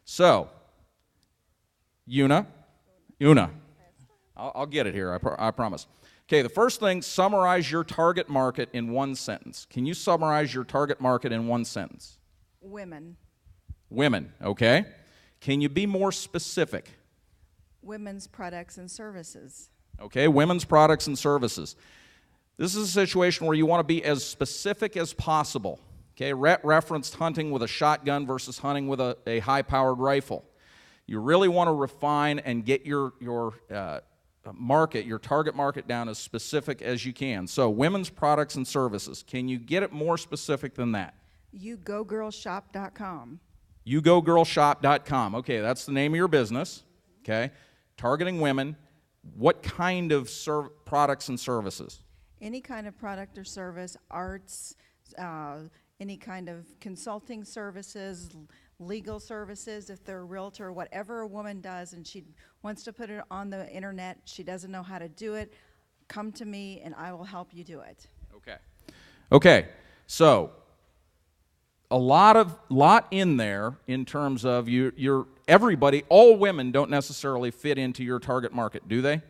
So, Una, I'll get it here, I promise. Okay, the first thing, summarize your target market in one sentence. Can you summarize your target market in one sentence? Women. Women, okay. Can you be more specific? Women's products and services. Okay, women's products and services. This is a situation where you want to be as specific as possible. Okay, Rhett referenced hunting with a shotgun versus hunting with a high-powered rifle. You really want to refine and get your market, your target market down as specific as you can. So, women's products and services. Can you get it more specific than that? YouGoGirlShop.com. YouGoGirlShop.com. Okay, that's the name of your business. Okay, targeting women. What kind of products and services? Any kind of product or service, arts, any kind of consulting services, legal services, if they're a realtor, whatever a woman does and she wants to put it on the internet, she doesn't know how to do it, come to me and I will help you do it. Okay, so a lot in there in terms of everybody, all women don't necessarily fit into your target market, do they?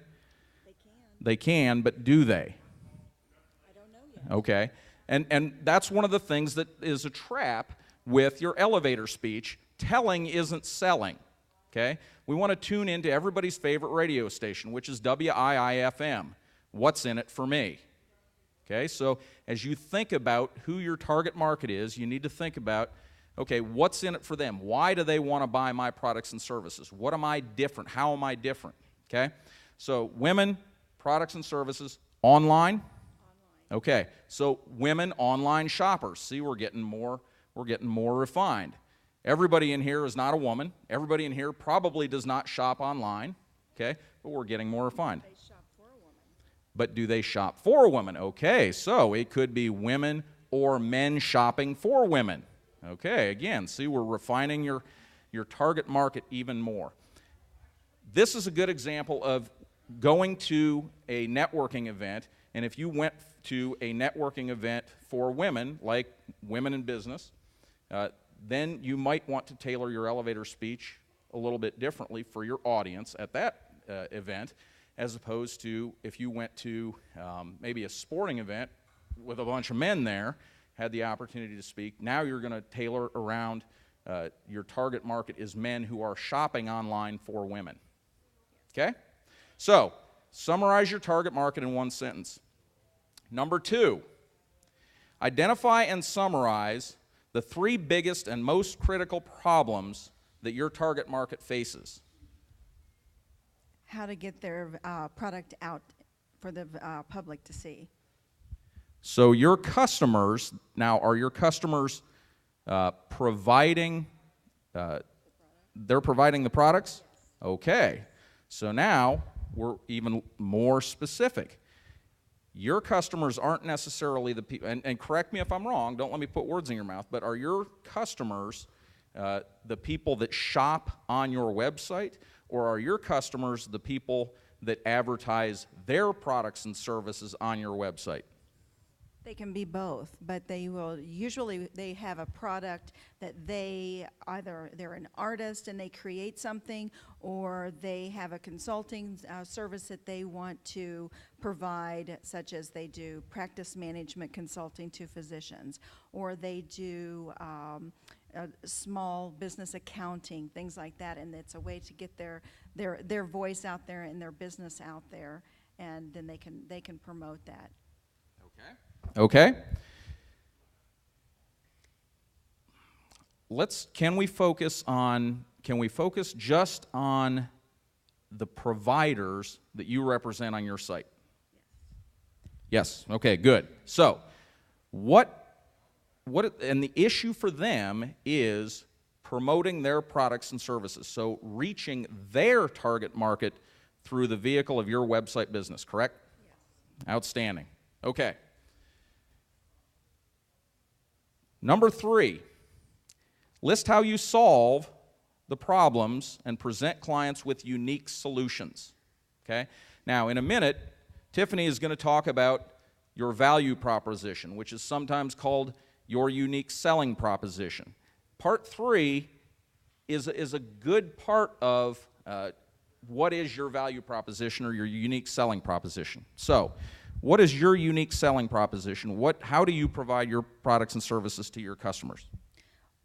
They can, but do they? I don't know yet. Okay, and that's one of the things that is a trap with your elevator speech. Telling isn't selling, okay? We want to tune into everybody's favorite radio station, which is WIIFM. What's in it for me? Okay, so as you think about who your target market is, you need to think about, okay, what's in it for them? Why do they want to buy my products and services? What am I different? How am I different? Okay, so women, products and services, online? Okay, so women, online shoppers. See, we're getting more refined. Everybody in here is not a woman. Everybody in here probably does not shop online, okay, but we're getting more refined. They shop for a woman. But do they shop for a woman? Okay, so it could be women or men shopping for women. Okay, again, see, we're refining your target market even more. This is a good example of going to a networking event, and if you went to a networking event for women, like Women in Business, then you might want to tailor your elevator speech a little bit differently for your audience at that event, as opposed to if you went to maybe a sporting event with a bunch of men there, had the opportunity to speak. Now you're going to tailor around your target market is men who are shopping online for women. Okay? So, summarize your target market in one sentence. Number 2, identify and summarize the 3 biggest and most critical problems that your target market faces. How to get their product out for the public to see. So your customers, now are your customers providing, they're providing the products? Okay, so now we're even more specific. Your customers aren't necessarily the people, and correct me if I'm wrong, don't let me put words in your mouth, but are your customers the people that shop on your website, or are your customers the people that advertise their products and services on your website? They can be both, but they will usually they have a product that they either they're an artist and they create something, or they have a consulting service that they want to provide, such as they do practice management consulting to physicians, or they do small business accounting, things like that, and it's a way to get their voice out there and their business out there, and then they can promote that. Okay. Can we focus just on the providers that you represent on your site? Yes. Okay, good. So, and the issue for them is promoting their products and services. So, reaching their target market through the vehicle of your website business, correct? Yes. Outstanding. Okay. Number 3, list how you solve the problems and present clients with unique solutions. Okay? Now, in a minute, Tiffany is going to talk about your value proposition, which is sometimes called your unique selling proposition. Part 3 is a good part of what is your value proposition or your unique selling proposition. So, what is your unique selling proposition? How do you provide your products and services to your customers?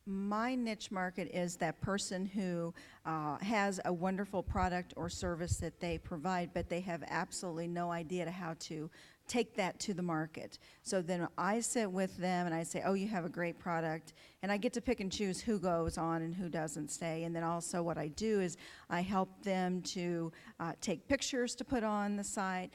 My niche market is that person who has a wonderful product or service that they provide, but they have absolutely no idea how to take that to the market. So then I sit with them and I say, oh, you have a great product, and I get to pick and choose who goes on and who doesn't stay. And then also what I do is I help them to take pictures to put on the site,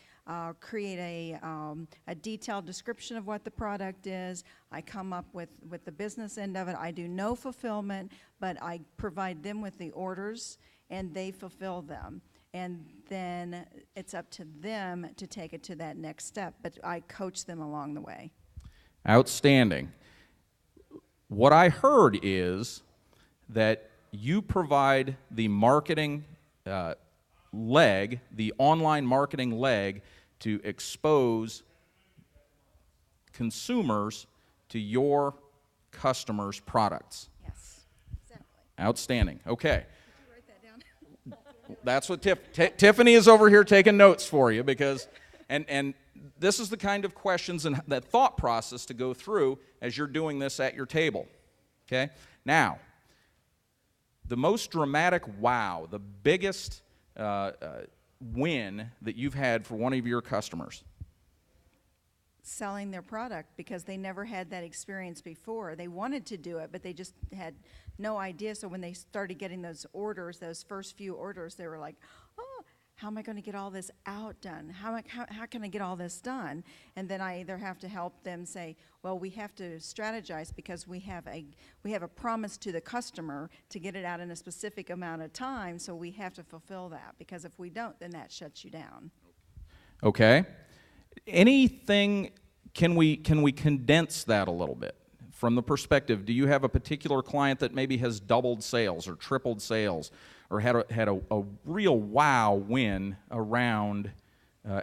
create a detailed description of what the product is. I come up with the business end of it. I do no fulfillment, but I provide them with the orders and they fulfill them. And then it's up to them to take it to that next step, but I coach them along the way. Outstanding. What I heard is that you provide the marketing leg, the online marketing leg, to expose consumers to your customers' products. Yes, exactly. Outstanding. Okay. Did you write that down? That's what Tiffany is over here taking notes for you, because, and this is the kind of questions and that thought process to go through as you're doing this at your table. Okay? Now, the most dramatic wow, the biggest win that you've had for one of your customers? Selling their product, because they never had that experience before. They wanted to do it, but they just had no idea. So when they started getting those orders, those first few orders, they were like, oh, how am I going to get all this done? How can I get all this done? And then I either have to help them say, well, we have to strategize because we have a promise to the customer to get it out in a specific amount of time, so we have to fulfill that, because if we don't, then that shuts you down. Okay. Anything, can we condense that a little bit? From the perspective, do you have a particular client that maybe has doubled sales or tripled sales, or had a real wow win around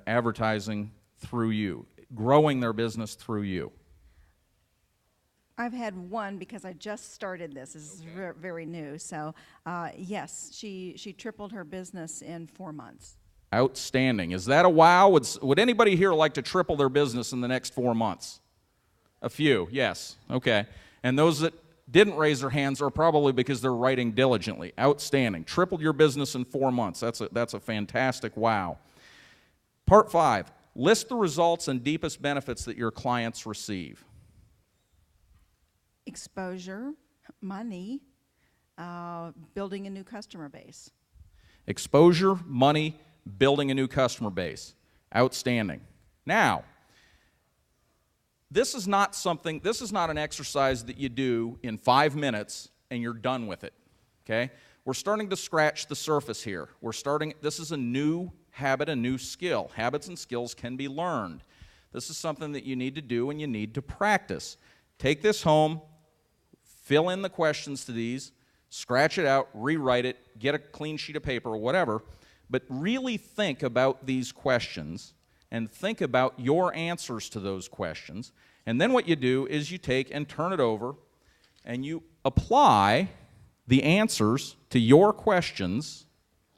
advertising through you, growing their business through you? I've had one, because I just started this. This is very new. So yes, she tripled her business in 4 months. Outstanding. Is that a wow? Would anybody here like to triple their business in the next 4 months? A few, yes. Okay. And those that didn't raise their hands are probably because they're writing diligently. Outstanding. Tripled your business in 4 months. That's a fantastic wow. Part 5. List the results and deepest benefits that your clients receive. Exposure, money, building a new customer base. Exposure, money, building a new customer base. Outstanding. Now, this is not an exercise that you do in 5 minutes and you're done with it, okay? We're starting to scratch the surface here. This is a new habit, a new skill. Habits and skills can be learned. This is something that you need to do and you need to practice. Take this home, fill in the questions to these, scratch it out, rewrite it, get a clean sheet of paper or whatever, but really think about these questions and think about your answers to those questions. And then what you do is you take and turn it over and you apply the answers to your questions